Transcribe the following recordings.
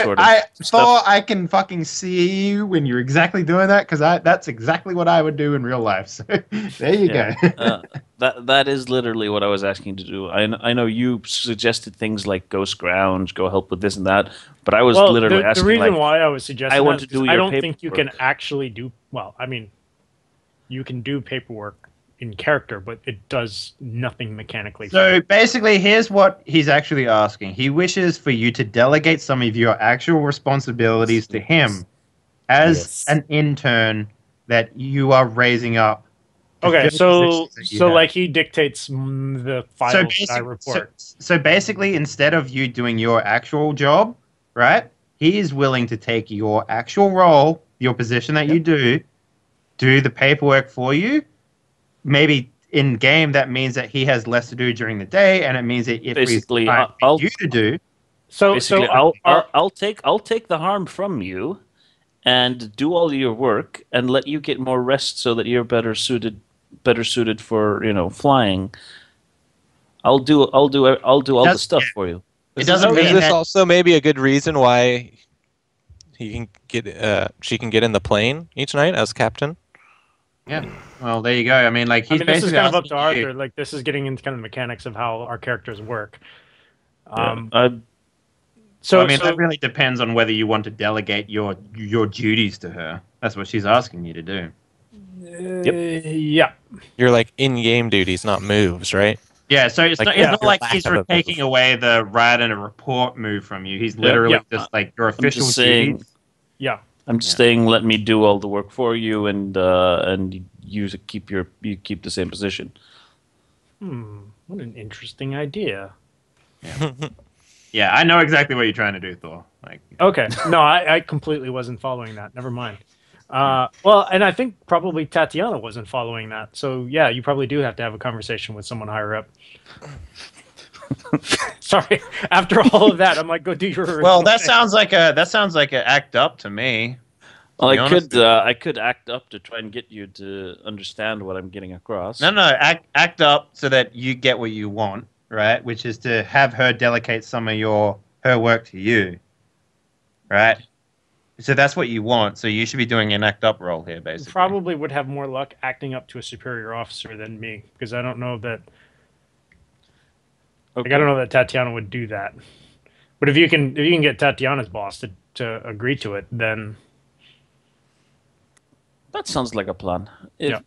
sort of stuff. I can fucking see you when you're exactly doing that because that's exactly what I would do in real life. So there you Yeah, go. that is literally what I was asking to do. I know you suggested things like go scrounge, go help with this and that, but I was Well, literally the asking reason like, why I was I suggesting that want is to because do I your don't think you can paperwork. actually do well. I mean, you can do paperwork in character, but it does nothing mechanically. For So you. basically, here's what he's actually asking. He wishes for you to delegate some of your actual responsibilities to him as Yes. an intern that you are raising up to Okay, fill positions that you so have. like he dictates the So files that I basic, so, report. so basically, instead of you doing your actual job, right? He is willing to take your actual role, your position that you Yep. do the paperwork for you. Maybe in game that means that he has less to do during the day, and it means that it frees Basically, time for you to do. So basically I'll take the harm from you and do all your work and let you get more rest so that you're better suited for flying. I'll do all the Does stuff yeah, for you. it Is doesn't is mean this that. also maybe a good reason why he can get she can get in the plane each night as captain? Yeah. Well, there you go. I mean, like I he's mean, this is basically kind of up asking to you. Arthur. Like this is getting into kind of the mechanics of how our characters work. Yeah, Um, I, Well, I so mean, that so really depends on whether you want to delegate your duties to her. That's what she's asking you to do. yeah. You're like in-game duties, not moves, right? Yeah, so it's Like not it's Yeah. not your like lack he's of a taking move. away the write and a report move from you. He's Yep. Yeah. literally just like your I'm official just saying. duties. Yeah. I'm just Yeah. saying. Let me do all the work for you, and you keep the same position. What an interesting idea. Yeah, I know exactly what you're trying to do, Thor. Like, Okay. No, I completely wasn't following that. Never mind. Well, and I think probably Tatiana wasn't following that. So yeah, you probably do have to have a conversation with someone higher up. Sorry. After all of that, I'm like, go do your. well, that sounds like a act up to me. Well, Be honest with you. I could act up to try and get you to understand what I'm getting across. No, act up so that you get what you want, right? Which is to have her delegate some of her work to you, right? So that's what you want. So you should be doing an act up role here, basically. Probably would have more luck acting up to a superior officer than me because I don't know that. Okay. Like, I don't know that Tatiana would do that. But if you can get Tatiana's boss to agree to it, then That sounds like a plan. Yeah.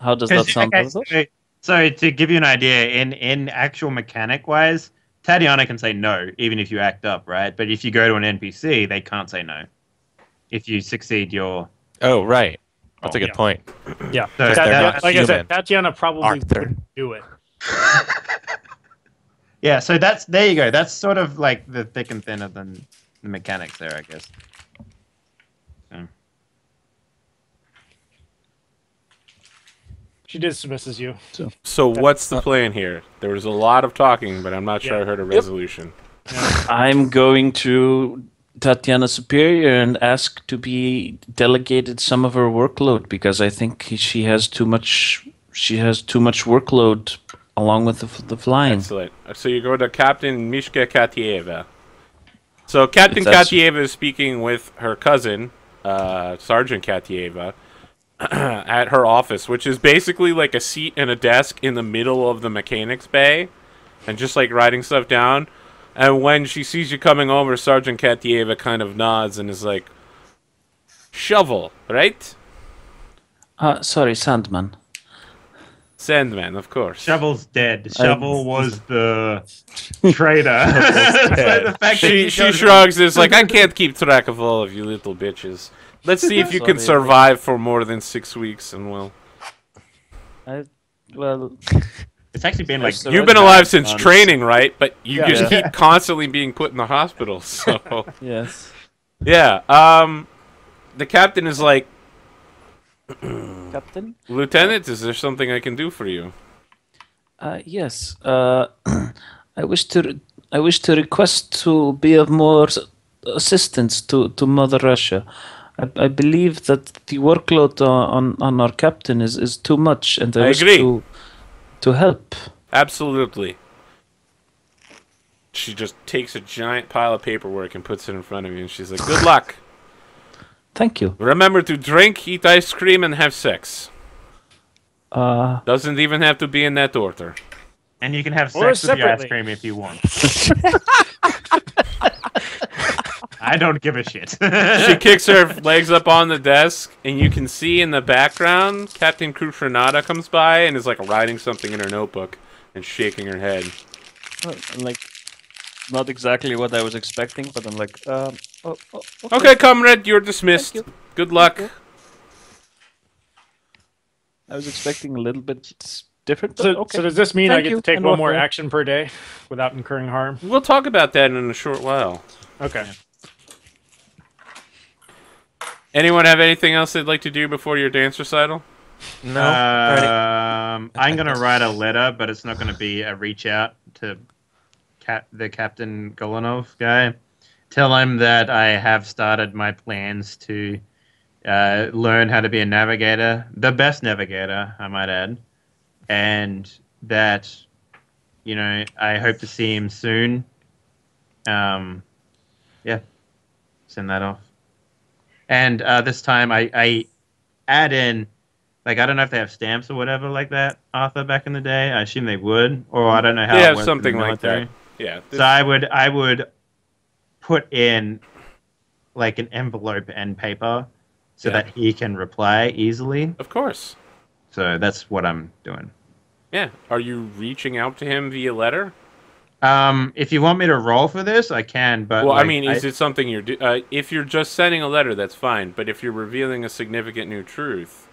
How does that sound? Okay, so to give you an idea, in actual mechanic wise, Tatiana can say no, even if you act up, right? But if you go to an NPC, they can't say no. If you succeed your Oh, right. That's a good yeah. point. yeah. So Because they're not Like I human. said, Tatiana probably Arthur. wouldn't do it. yeah, so there you go. That's sort of like the thick and thin of the mechanics there, I guess. So. She dismisses you. So what's the plan here? There was a lot of talking, but I'm not sure I heard a resolution. I'm going to Tatiana Superior and ask to be delegated some of her workload because I think she has too much. She has too much workload along with the flying. Excellent. So you go to Captain Mishka Katieva. So Captain That's- Katieva is speaking with her cousin, Sergeant Katieva, at her office, which is basically like a seat and a desk in the middle of the mechanics bay, and just like writing stuff down. And when she sees you coming over, Sergeant Katieva kind of nods and is like, "Shovel, right? Sorry, Sandman. Sandman, of course." Shovel's dead. Shovel was the traitor. So the fact that She shrugs. Is like, "I can't keep track of all of you little bitches. Let's see if you can Sorry. survive for more than 6 weeks, and well." Well, It's actually been like So You've that's been alive nice, since honest. training, right? But you Yeah. just keep constantly being put in the hospital. So yes. yeah, the captain is like, Captain? "Lieutenant, is there something I can do for you?" Yes. I wish to request to be of more assistance to Mother Russia. I believe that the workload on our captain is too much, and I wish agree. to help. Absolutely. she just takes a giant pile of paperwork and puts it in front of you, and she's like, "Good luck. Thank you. Remember to drink, eat ice cream, and have sex. Uh, Doesn't even have to be in that order." And you can have Or sex with your ice separately. cream if you want. I don't give a shit. She kicks her legs up on the desk, and you can see in the background Captain Krutranada comes by and is like writing something in her notebook and shaking her head. I'm like, not exactly what I was expecting, but I'm like, Okay, comrade, you're dismissed. Thank you. Good luck. I was expecting a little bit different. But So, okay. so does this mean I Thank get you, to take and one more welfare. action per day without incurring harm? We'll talk about that in a short while. Okay. Anyone have anything else they'd like to do before your dance recital? No. Already. I'm gonna write a letter, but it's not gonna be a reach out to the Captain Golanov guy. Tell him that I have started my plans to learn how to be a navigator, the best navigator, I might add, and that, you know, I hope to see him soon. Yeah, send that off. And this time I add in, like, I don't know if they have stamps or whatever like that, Arthur, back in the day. I assume they would, or I don't know how They it have works in the something like military. that. Yeah. So I would put in like an envelope and paper so Yeah. that he can reply easily. Of course. So that's what I'm doing. Yeah. Are you reaching out to him via letter? If you want me to roll for this, I can. But Well, like, I mean, is it something you're if you're just sending a letter, that's fine. But if you're revealing a significant new truth,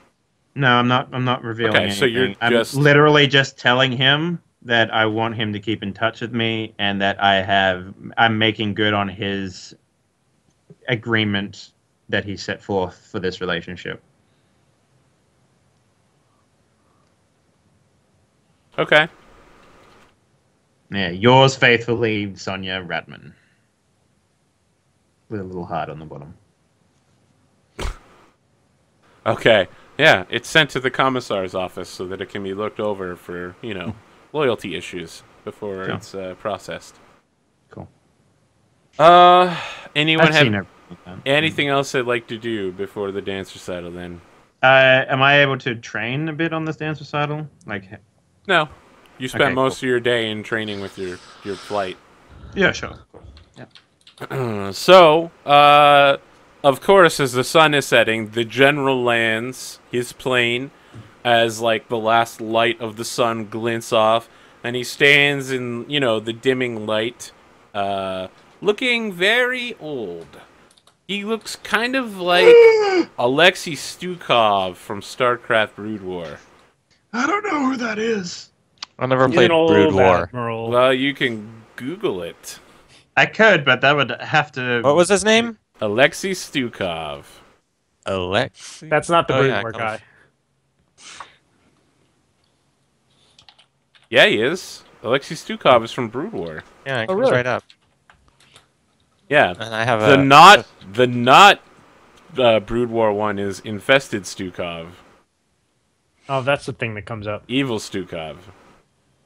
No, I'm not. I'm not revealing Okay, anything. so you're I'm just- literally just telling him that I want him to keep in touch with me and that I'm making good on his agreement that he set forth for this relationship. okay. Yeah, yours faithfully, Sonia Radman. With a little heart on the bottom. Okay. Yeah, it's sent to the commissar's office so that it can be looked over for, loyalty issues before Sure. it's processed. Cool. Anyone I've seen have everything. anything else they'd like to do before the dance recital then? Am I able to train a bit on this dance recital? Like, No. You spent Okay, most of your day in training with your flight. yeah, sure. So, of course, as the sun is setting, the general lands his plane as, like, the last light of the sun glints off, and he stands in, the dimming light, looking very old. He looks kind of like Alexei Stukov from StarCraft Brood War. I don't know who that is. I never He's played an old Brood War. admiral. Well, you can Google it. I could, but that would have to. What was his name? Alexei Stukov. Alexei. That's not the Oh, Brood yeah, War it guy. comes- Yeah, he is. Alexei Stukov is from Brood War. Yeah, it Oh, comes really? right up. Yeah. And I have The not Brood War one is Infested Stukov. Oh, that's the thing that comes up. Evil Stukov.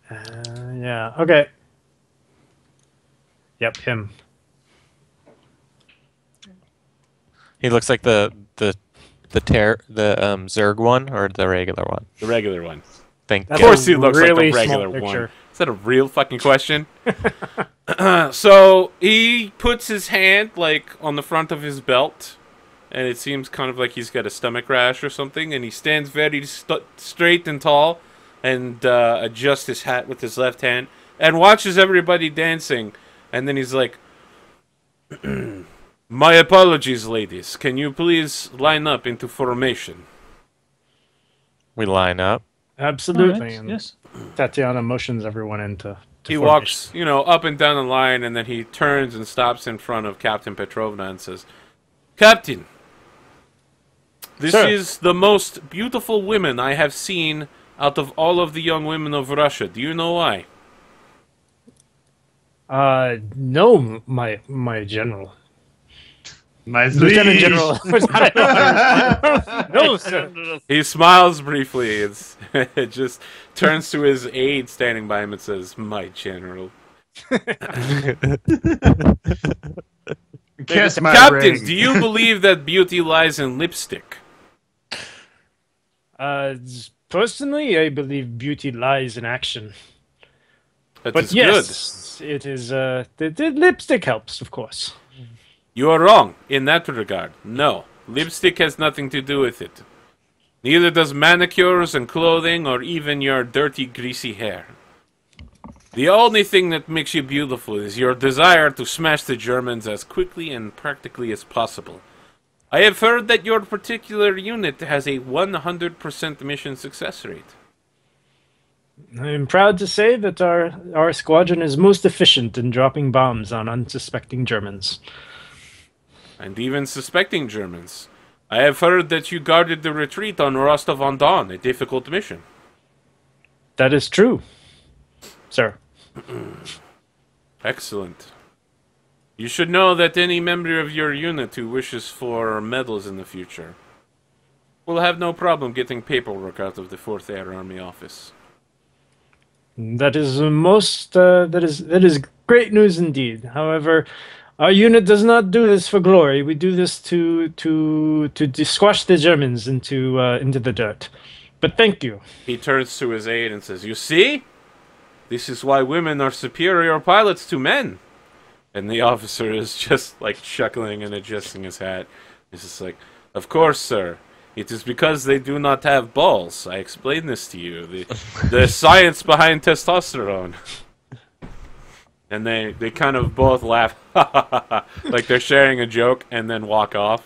Yeah. Okay. Yep, him. He looks like the Zerg one or the regular one. The regular one. Thank That's Of course a he looks really like the regular small one. picture. Is that a real fucking question? So he puts his hand like on the front of his belt, and it seems kind of like he's got a stomach rash or something, and he stands very straight and tall and adjusts his hat with his left hand and watches everybody dancing, and then he's like, "My apologies, ladies. Can you please line up into formation?" We line up. Absolutely. Alright, And yes. Tatiana motions everyone into. He walks, up and down the line, and then he turns and stops in front of Captain Petrovna and says, "Captain, this Sir. is the most beautiful women I have seen out of all of the young women of Russia. Do you know why?" No, my general. My Lieutenant liege. General. No, sir. He smiles briefly. It just turns to his aide standing by him and says, "My general." Kiss my Captains, ring. do you believe that beauty lies in lipstick? Personally, I believe beauty lies in action. That But is yes, it is. The lipstick helps, of course. good. You are wrong in that regard. No, lipstick has nothing to do with it. Neither does manicures and clothing or even your dirty, greasy hair. The only thing that makes you beautiful is your desire to smash the Germans as quickly and practically as possible. I have heard that your particular unit has a 100% mission success rate. I am proud to say that our squadron is most efficient in dropping bombs on unsuspecting Germans. And even suspecting Germans. I have heard that you guarded the retreat on Rostov-on-Don, a difficult mission. That is true, sir. Excellent. You should know that any member of your unit who wishes for medals in the future will have no problem getting paperwork out of the 4th Air Army office. That is that is great news indeed. However, our unit does not do this for glory. We do this to squash the Germans into the dirt. But thank you. He turns to his aide and says, "You see? This is why women are superior pilots to men." And the officer is just like chuckling and adjusting his hat. He's just like, "Of course, sir. It is because they do not have balls. I explained this to you. The science behind testosterone." And they kind of both laugh, like they're sharing a joke, and then walk off.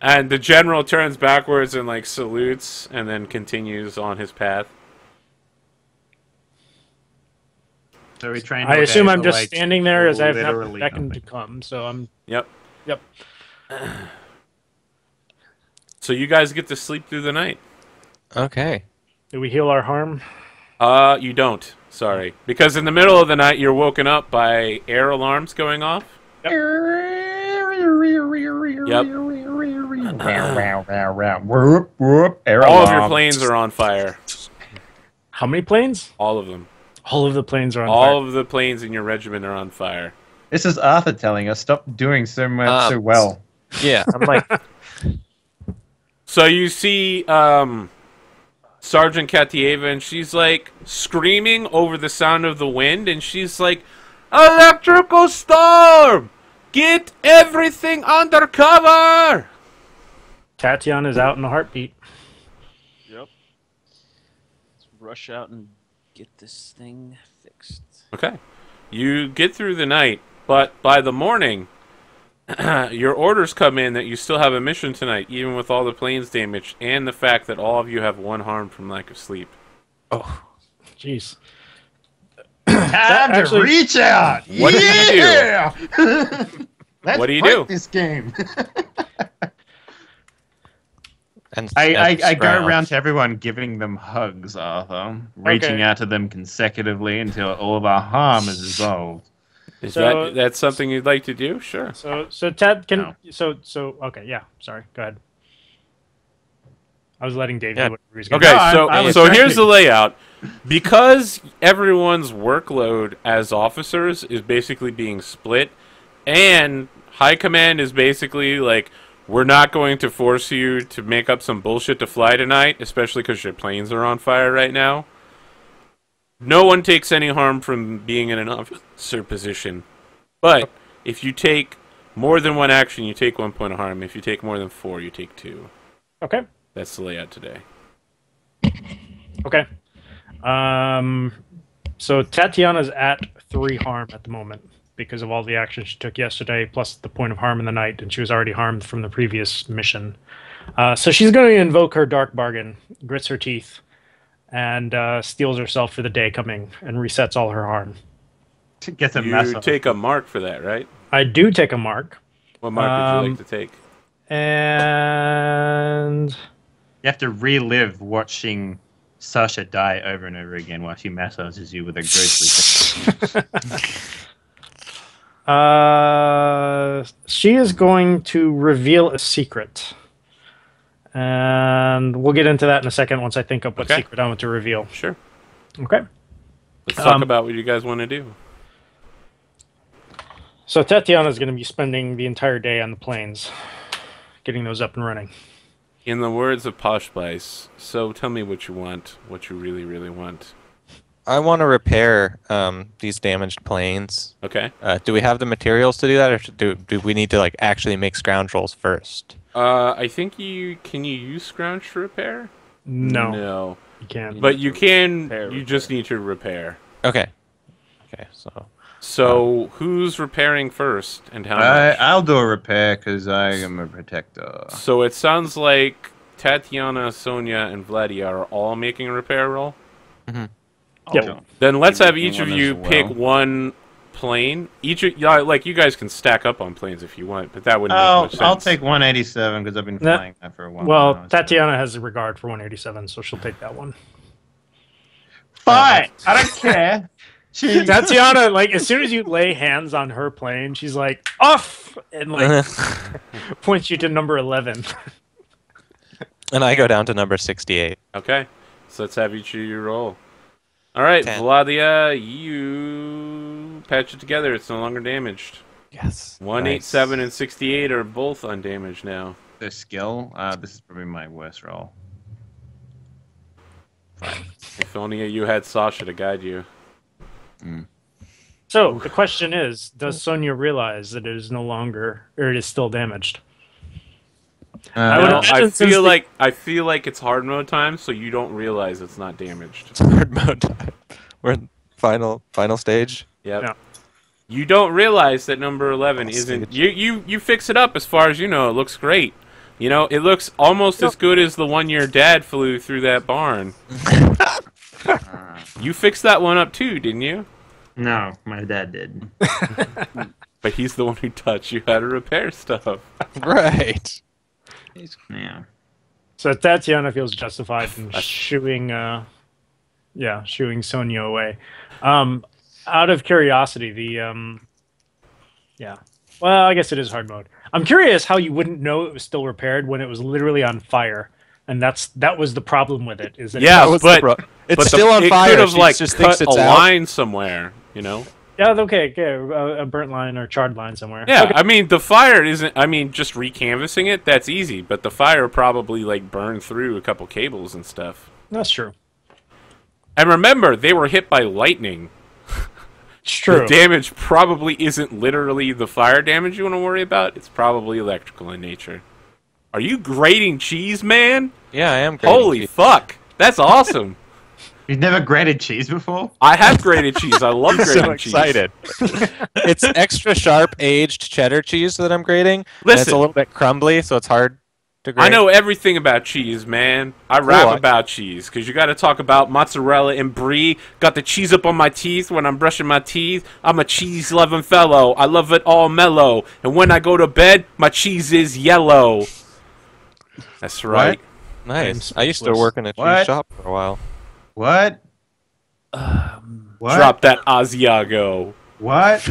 And the general turns backwards and like salutes, and then continues on his path. So we trained. I all assume day I'm for, just like, standing there as I've not literally beckoned to nothing. come. So I'm. Yep. Yep. So you guys get to sleep through the night. Okay. Do we heal our harm? You don't. Sorry. Because in the middle of the night, you're woken up by air alarms going off. Yep. Whoop, whoop, air All of your alarm. planes are on fire. How many planes? All of them. All of the planes are on All fire. of the planes in your regiment are on fire. This is Arthur telling us stop doing so much so well. Yeah, I'm like, So you see Sergeant Katieva, and she's like screaming over the sound of the wind, and she's like, "Electrical storm! Get everything under cover!" Tatiana's out in a heartbeat. Yep. Let's rush out and get this thing fixed. Okay. You get through the night, but by the morning, your orders come in that you still have a mission tonight, even with all the planes damaged, and the fact that all of you have one harm from lack of sleep. oh, Jeez. Time to actually- reach out. What do you do? Yeah! Let's What do you break do? this game. and I go scrounge. around to everyone giving them hugs, Arthur. Reaching out to them consecutively until all of our harm is resolved. Is So- that's something you'd like to do? Sure. So Ted can No. so okay, yeah, sorry. Go ahead. I was letting Dave Yeah. do what he was going Okay, No, so I was so trying here's to- the layout. Because everyone's workload as officers is basically being split, and High Command is basically like, we're not going to force you to make up some bullshit to fly tonight, especially because your planes are on fire right now. No one takes any harm from being in an officer position. But if you take more than one action, you take 1 point of harm. If you take more than 4, you take 2. Okay. That's the layout today. Okay. So Tatiana's at 3 harm at the moment because of all the action she took yesterday, plus the point of harm in the night, and she was already harmed from the previous mission. So she's going to invoke her dark bargain, grits her teeth, and steals herself for the day coming, and resets all her harm. Gets a mess You up. take a mark for that, right? I do take a mark, What mark would you like to take? and You have to relive watching Sasha die over and over again while she massages you with a ghostly thing. she is going to reveal a secret. And we'll get into that in a second once I think up what Okay. secret I want to reveal. Sure. Okay. Let's talk about what you guys want to do. So Tatiana's going to be spending the entire day on the planes, getting those up and running. In the words of Posh Spice, so tell me what you want, what you really, really want. I want to repair these damaged planes. Okay. Do we have the materials to do that, or do we need to like actually make scoundrels first? I think can you use scrounge to repair? No, No. you can't. But you can. Repair, You just need to repair. Okay. Okay. So So who's repairing first, and how much? I'll do a repair because I am a protector. So it sounds like Tatiana, Sonia, and Vladi are all making a repair roll. Yep. Then let's have Making each of one you as pick well. one plane. Like you guys can stack up on planes if you want, but that wouldn't make much sense. I'll take 187 because I've been Nah. flying that for a while. Well, now, so- Tatiana has a regard for 187, so she'll take that one. Fine. I don't care. Jeez. Tatiana, like, as soon as you lay hands on her plane, she's like, off! And, like, points you to number 11. and I go down to number 68. Okay, so let's have each of you roll. All right, 10. Vladia, you patch it together. It's no longer damaged. Yes. 187 and 68 are both undamaged now. The skill. This is probably my worst roll. If only you had Sasha to guide you. So, the question is, does Sonia realize that it is no longer, or it is still damaged? I would No, imagine I since feel the- like it's hard mode time, so you don't realize it's not damaged. It's hard mode time. We're in final stage. Yep. Yeah. You don't realize that number 11 Final isn't. stage. You fix it up as far as you know. It looks great. You know, it looks almost as good as the one your dad flew through that barn. You fixed that one up too, didn't you? No, my dad did. But he's the one who taught you how to repair stuff. Right. Yeah. So Tatiana feels justified in shooing Sonia away. Out of curiosity, well, I guess it is hard mode. I'm curious how you wouldn't know it was still repaired when it was literally on fire, and that was the problem with it. Is that Yeah, That was but- the pro- it's But still on it fire. could have She like just cut thinks it's a out. line somewhere. You know. yeah, okay, a burnt line or charred line somewhere. Yeah, Okay. I mean the fire isn't. I mean, just recanvassing it, that's easy. But the fire probably like burned through a couple cables and stuff. That's true. And remember, they were hit by lightning. It's true. The damage probably isn't literally the fire damage you want to worry about. It's probably electrical in nature. Are you grating cheese, man? Yeah, I am. Grating Holy cheese. fuck. That's awesome. You've never grated cheese before? I have grated cheese. I love I'm grating so cheese. excited. It's extra sharp aged cheddar cheese that I'm grating. And it's Listen. a little bit crumbly, so it's hard to grate. I know everything about cheese, man. I rap Cool. about cheese because you got to talk about mozzarella and brie. Got the cheese up on my teeth when I'm brushing my teeth. I'm a cheese-loving fellow. I love it all mellow. And when I go to bed, my cheese is yellow. That's right. Nice. I'm I used to speechless. work in a cheese What? shop for a while. What? What? Drop that Asiago. What?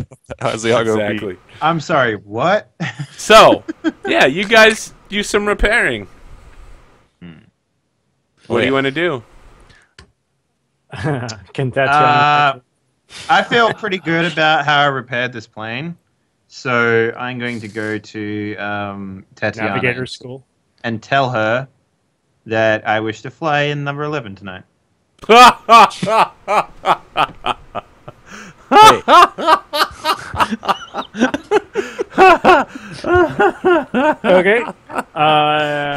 Asiago beat. Exactly. I'm sorry. What? So, yeah, you guys do some repairing. What do you want to do? Can Tatiana? I feel pretty good about how I repaired this plane. So I'm going to go to Tatiana Navigator school. and tell her that I wish to fly in number 11 tonight. Wait, Okay.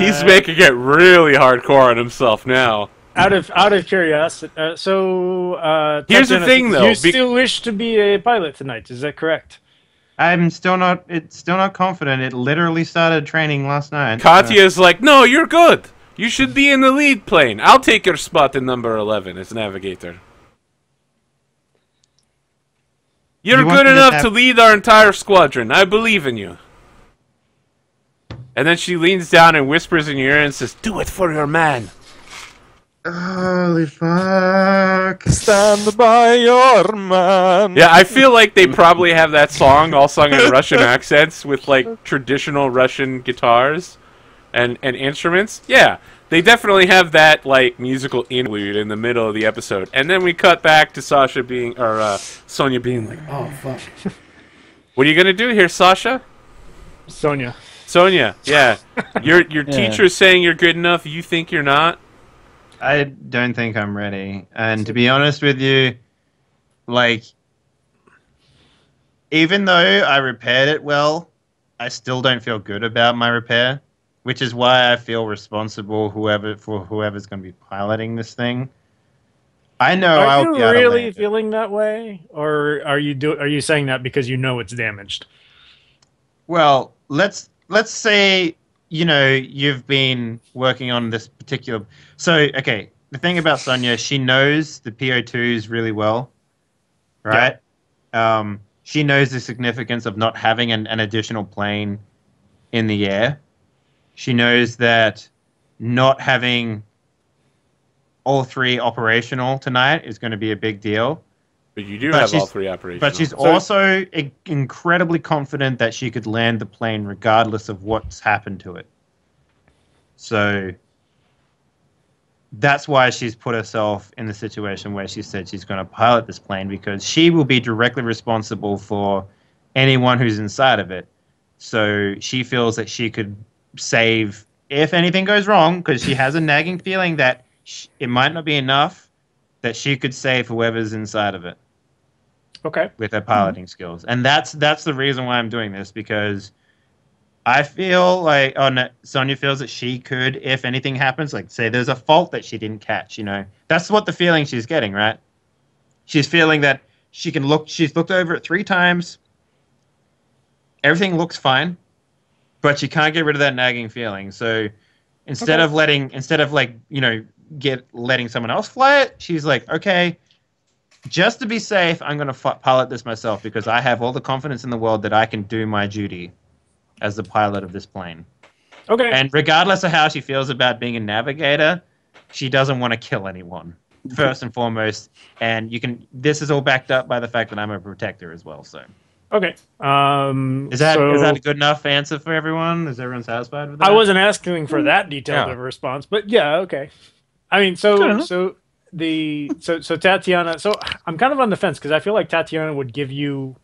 He's making it really hardcore on himself now. Out of curiosity, Here's the Tatiana, thing, though, you still wish to be a pilot tonight? Is that correct? I'm still not. It's still not confident. It literally started training last night. Katya's like, no, you're good. You should be in the lead plane. I'll take your spot in number 11 as navigator. You're You want good me to enough have- to lead our entire squadron. I believe in you. And then she leans down and whispers in your ear and says, do it for your man. Holy fuck! stand by your man. Yeah, I feel like they probably have that song all sung in Russian accents with like traditional Russian guitars and instruments. Yeah, they definitely have that like musical interlude in the middle of the episode. And then we cut back to Sasha being, or Sonia being like, oh fuck. What are you gonna do here, Sasha? Sonia. Sonia, yeah. Your teacher is saying you're good enough. You think you're not? I don't think I'm ready. And to be honest with you, like, even though I repaired it well, I still don't feel good about my repair, which is why I feel responsible for whoever's going to be piloting this thing. I know Are I'll you be able to really land it. feeling that way, or are you saying that because you know it's damaged? Well, let's say you've been working on this particular. So okay, the thing about Sonia, she knows the PO2s really well, right? She knows the significance of not having an additional plane in the air. She knows that not having all three operational tonight is going to be a big deal. But you do But have all she's- three operations. But she's also incredibly confident that she could land the plane regardless of what's happened to it. So that's why she's put herself in the situation where she said she's going to pilot this plane, because she will be directly responsible for anyone who's inside of it. So she feels that she could save if anything goes wrong, because she has a nagging feeling that it might not be enough, that she could save whoever's inside of it Okay. with her piloting skills. And that's the reason why I'm doing this, because I feel like Sonia feels that she could, if anything happens, like say there's a fault that she didn't catch, That's what the feeling she's getting, right? She's feeling that she's looked over it 3 times. Everything looks fine, but she can't get rid of that nagging feeling. So instead of letting someone else fly it, she's like, okay, just to be safe, I'm going to pilot this myself, because I have all the confidence in the world that I can do my duty as the pilot of this plane. Okay. And regardless of how she feels about being a navigator, she doesn't want to kill anyone, first and foremost. And this is all backed up by the fact that I'm a protector as well. So Okay. is that a good enough answer for everyone? Is everyone satisfied with that? I wasn't asking for that detailed of a response, but yeah, okay. I mean, so Tatiana. So I'm kind of on the fence, because I feel like Tatiana would give you,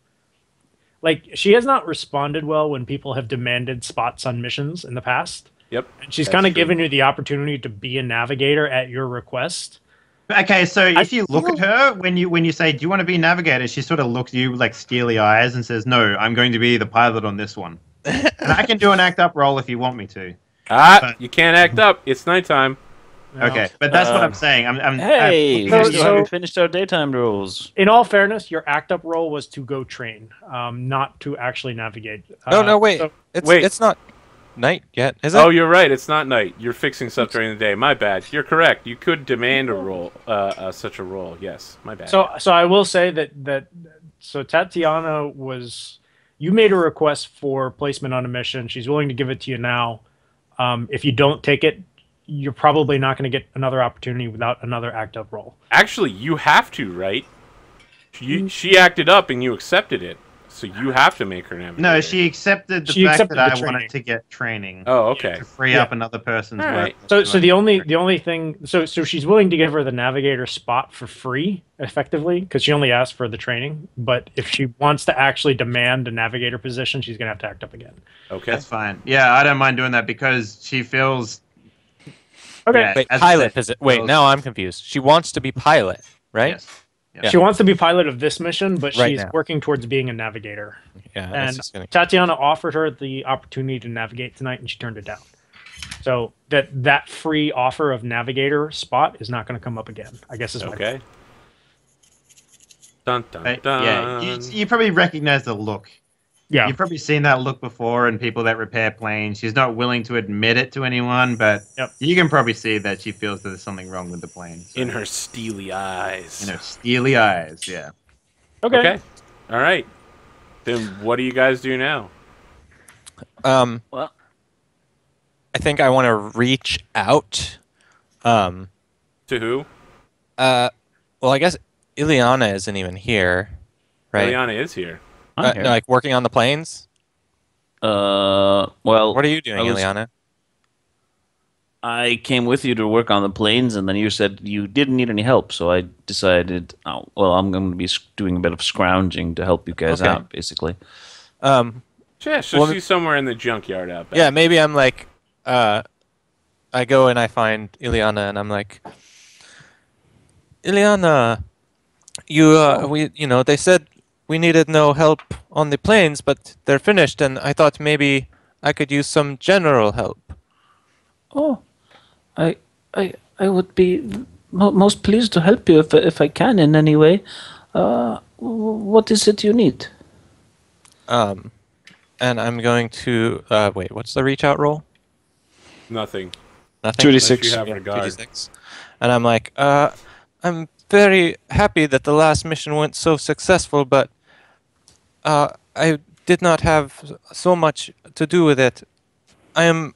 like, she has not responded well when people have demanded spots on missions in the past. Yep. And she's kind of given you the opportunity to be a navigator at your request. Okay, so if you look at her when you say, "Do you want to be a navigator?" she sort of looks at you like steely eyes and says, "No, I'm going to be the pilot on this one." And I can do an act up roll if you want me to. You can't act up. It's nighttime. No. Okay, but that's what I'm saying. Hey, So- we still haven't so- finished our daytime rules. In all fairness, your act up role was to go train, not to actually navigate. No, wait. so- It's not night yet, is it? Oh, you're right. It's not night. You're fixing stuff during the day. My bad. You're correct. You could demand a role, such a role. Yes, my bad. So I will say that Tatiana you made a request for placement on a mission. She's willing to give it to you now. If you don't take it, you're probably not going to get another opportunity without another act up role. Actually, you have to, right? She acted up and you accepted it, so you have to make her navigator. No, she accepted the She fact accepted that the I wanted training. to get training Oh, okay. to free up another person's All right. work. So the only thing, so she's willing to give her the navigator spot for free, effectively, because she only asked for the training. But if she wants to actually demand a navigator position, she's gonna have to act up again. Okay. That's fine. Yeah, I don't mind doing that, because she feels. Okay. Yeah, Wait, as I pilot said, Wait, feels- now I'm confused. She wants to be pilot, right? Yes. Yeah. She wants to be pilot of this mission, but Right she's now. working towards being a navigator. Yeah, that's And just gonna... Tatiana offered her the opportunity to navigate tonight, and she turned it down. So that free offer of navigator spot is not going to come up again, I guess is my Okay. Dun dun But, dun. yeah, you probably recognize the look. Yeah. You've probably seen that look before in people that repair planes. She's not willing to admit it to anyone, but Yep. you can probably see that she feels that there's something wrong with the plane. So, In her steely eyes. in her steely eyes, yeah. Okay. All right. Then what do you guys do now? Well, I think I want to reach out. To who? Well, I guess Ileana isn't even here, right? Ileana is here. I'm here. Like working on the planes. Well, What are you doing, I was- Ileana? I came with you to work on the planes, and then you said you didn't need any help, so I decided, I'm going to be doing a bit of scrounging to help you guys Okay. out, basically. Yeah, so Well, she's somewhere in the junkyard out back. Yeah, maybe I'm like, I go and I find Ileana, and I'm like, Ileana, they said we needed no help on the planes, but they're finished, and I thought maybe I could use some general help. Oh, I, I would be most pleased to help you if I can in any way. What is it you need? And I'm going to wait. What's the reach out roll? Nothing. Nothing. 2d6. You have Yeah, regard. 2d6. And I'm like, I'm very happy that the last mission went so successful, but I did not have so much to do with it. I am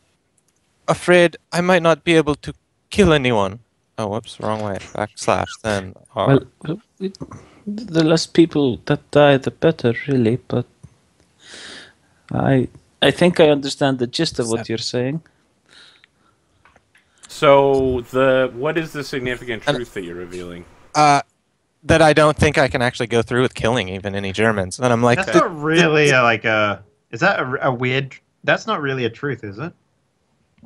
afraid I might not be able to kill anyone. Oh, whoops, wrong way. Backslash then. R. Well, the less people that die, the better, really. But I think I understand the gist of what you're saying. So what is the significant truth that you're revealing? That I don't think I can actually go through with killing even any Germans. And I'm like, That's not really is that a weird? That's not really a truth, is it?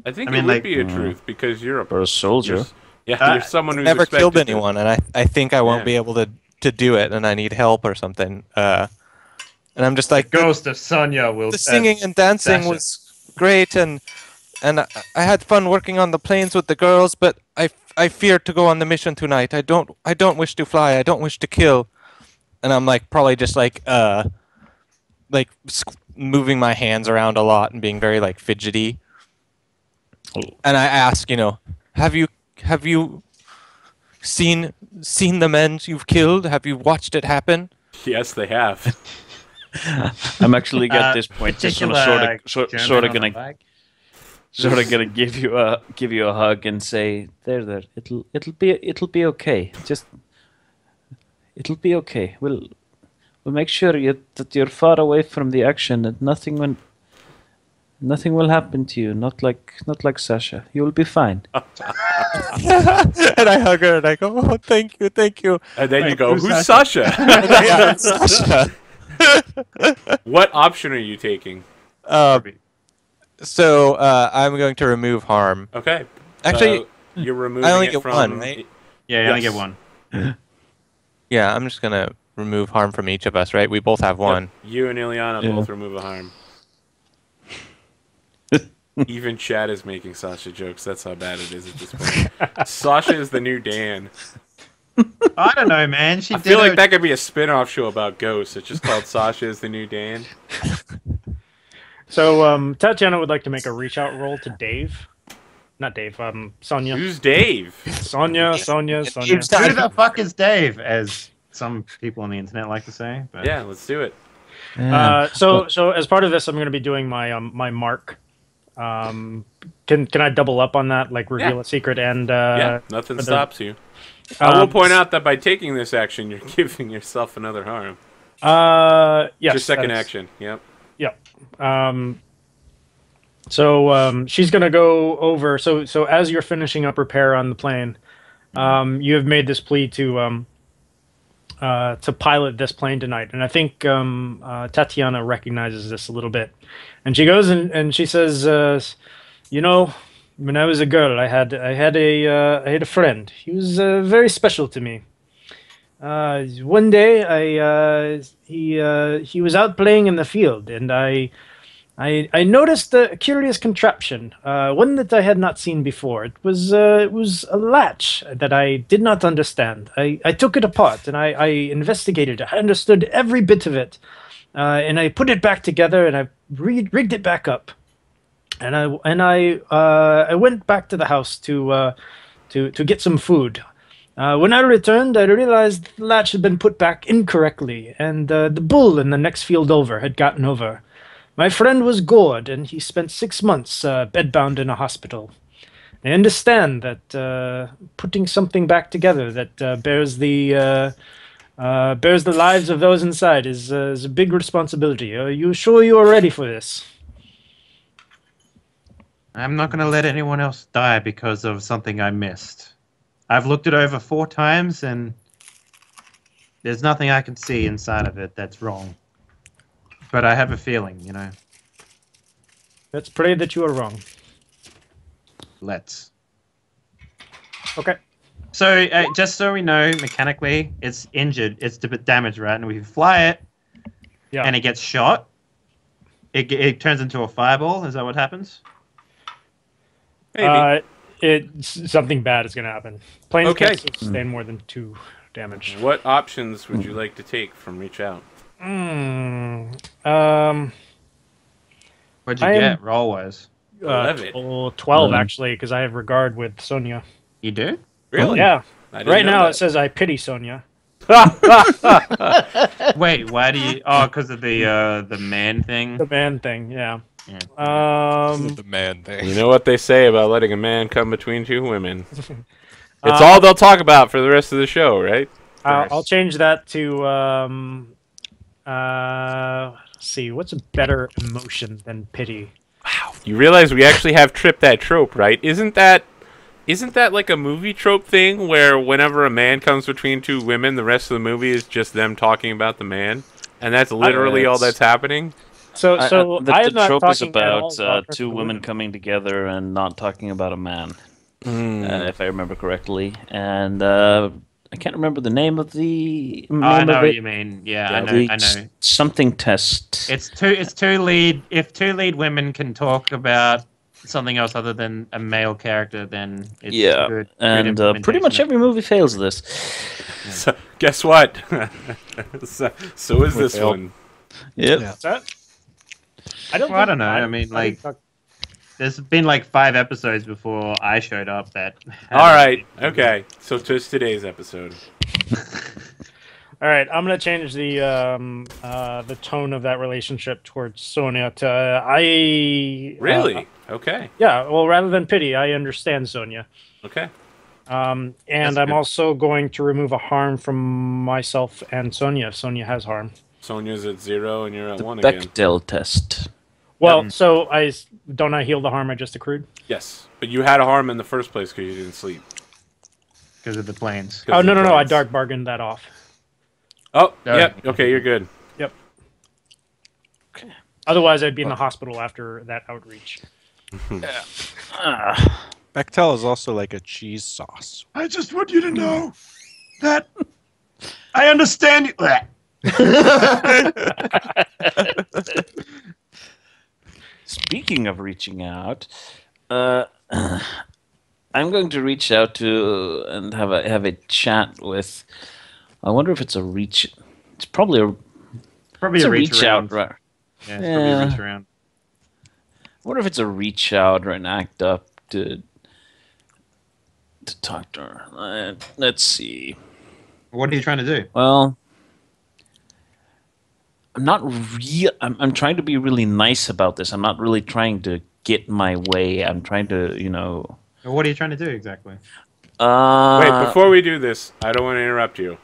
I think I mean, it would like- be a truth because you're For a soldier. you're someone who's never killed expected to- anyone, and I think I won't Yeah. be able to do it, and I need help or something. And I'm just like, Ghost of Sonya will. the singing and dancing Sasha. was great, and I had fun working on the planes with the girls, but I fear to go on the mission tonight. I don't wish to fly. I don't wish to kill. And I'm like probably just like moving my hands around a lot and being very like fidgety. And I ask, have you seen the men you've killed? Have you watched it happen? Yes, they have. I'm actually at this point just sort of gonna give you a hug and say, there, it'll be okay. Just it'll be okay. We'll make sure that you're far away from the action and nothing will happen to you. Not like Sasha. You'll be fine. And I hug her and I go, oh, thank you. And then you Wait, go, who's who's Sasha? Yeah, Sasha. What option are you taking? So I'm going to remove harm. Okay. Actually, you're removing I only it get from... one, right? Yeah, you only Yes. get one. Yeah, I'm just gonna remove harm from each of us, right? We both have one. You and Ileana Yeah. both remove a harm. Even Chad is making Sasha jokes. That's how bad it is at this point. Sasha is the new Dan. I don't know, man. I feel like that could be a spin-off show about ghosts. It's just called Sasha is the new Dan. So Tatiana would like to make a reach out roll to Dave. Not Dave, Sonya. Who's Dave? Sonya. Who the fuck is Dave, as some people on the internet like to say? But Yeah, let's do it. So as part of this, I'm going to be doing my my mark. Can I double up on that, like reveal Yeah. a secret and Yeah, nothing for the- stops you. I will point out that by taking this action, you're giving yourself another harm. yes, Your second that is- action. Yep. Yep. So she's gonna go over. So as you're finishing up repair on the plane, you have made this plea to pilot this plane tonight, and I think Tatiana recognizes this a little bit, and she goes and she says, when I was a girl, I had a friend. He was very special to me. One day, he was out playing in the field, and I noticed a curious contraption, one that I had not seen before. It was a latch that I did not understand. I took it apart and I investigated it. I understood every bit of it, and I put it back together and I rigged it back up. And I went back to the house to get some food. When I returned, I realized the latch had been put back incorrectly, and the bull in the next field over had gotten over. My friend was gored, and he spent 6 months bedbound in a hospital. I understand that putting something back together that bears the lives of those inside is a big responsibility. Are you sure you are ready for this? I'm not going to let anyone else die because of something I missed. I've looked it over 4 times, and there's nothing I can see inside of it that's wrong. but I have a feeling, Let's pray that you are wrong. let's. Okay. So, just so we know, mechanically, it's injured, it's a bit damaged, right? And we fly it, Yeah. and it gets shot. It turns into a fireball. Is that what happens? Maybe. Something bad is going to happen. Planes Okay. can't sustain more than 2 damage. What options would you like to take from Reach Out? Mm, What'd you I am- get roll-wise? 12 actually, because I have regard with Sonia. You do? Really? Yeah. I didn't Right know now that. it says I pity Sonia. Wait, why do you? Oh, because of the man thing. The man thing, yeah. Yeah. The man thing. You know what they say about letting a man come between two women? It's all they'll talk about for the rest of the show, right? I'll change that to let's see, what's a better emotion than pity? Wow. You realize we actually have tripped that trope, right? Isn't that like a movie trope thing where whenever a man comes between two women, the rest of the movie is just them talking about the man? And that's literally all that's happening? So the I am not trope is talking at all about about two women coming together and not talking about a man, if I remember correctly. And I can't remember the name of the name I know of what it. you mean. Yeah, I The know. Something test. It's two lead. If two lead women can talk about something else other than a male character, then it's good. And Good pretty much implementation every movie fails this. So, guess what? so is this failed. one. Yep. Yeah. Is that? I don't. Well, I think don't know. I mean, like, there's been like 5 episodes before I showed up that. All right. Okay. So just today's episode. All right, I'm gonna change the tone of that relationship towards Sonia to I. Really? Okay. Yeah. Well, rather than pity, I understand Sonia. Okay. And That's I'm good. also going to remove a harm from myself and Sonia if Sonia has harm. Sonia's at 0 and you're at The 1 again. Bechdel test. Well, so don't I heal the harm I just accrued? Yes. But you had a harm in the first place because you didn't sleep. Because of the planes. 'Cause Oh of no the no no! I planes. dark bargained that off. Oh, Oh. yep. Okay, you're good. Yep. Otherwise, I'd be in the hospital after that outreach. Bechtel is also like a cheese sauce. I just want you to know that I understand you. Speaking of reaching out, I'm going to reach out to and have a chat with. I wonder if it's a reach. It's probably a Probably a reach out, around. right? Yeah, it's probably a Yeah. reach around. I wonder if it's a reach out or an act up to talk to her. Let's see. What are you trying to do? Well, I'm not real. I'm trying to be really nice about this. I'm not really trying to get my way. I'm trying to, What are you trying to do exactly? Wait, before we do this, I don't want to interrupt you,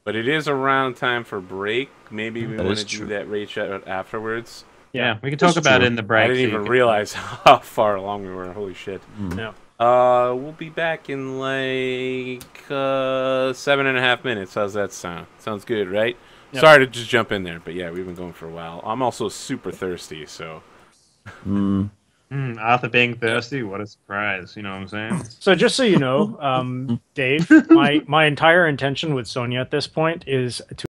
but it is around time for break. Maybe we That want is to do true. that reach out afterwards. Yeah, we can talk about it in the break. I didn't so even you can- realize how far along we were. Holy shit. Yeah. We'll be back in like 7.5 minutes. How's that sound? Sounds good, right? Yep. Sorry to just jump in there, but yeah, we've been going for a while. I'm also super thirsty, so Arthur being thirsty, what a surprise. You know what I'm saying? So just so you know, Dave, my entire intention with Sonia at this point is to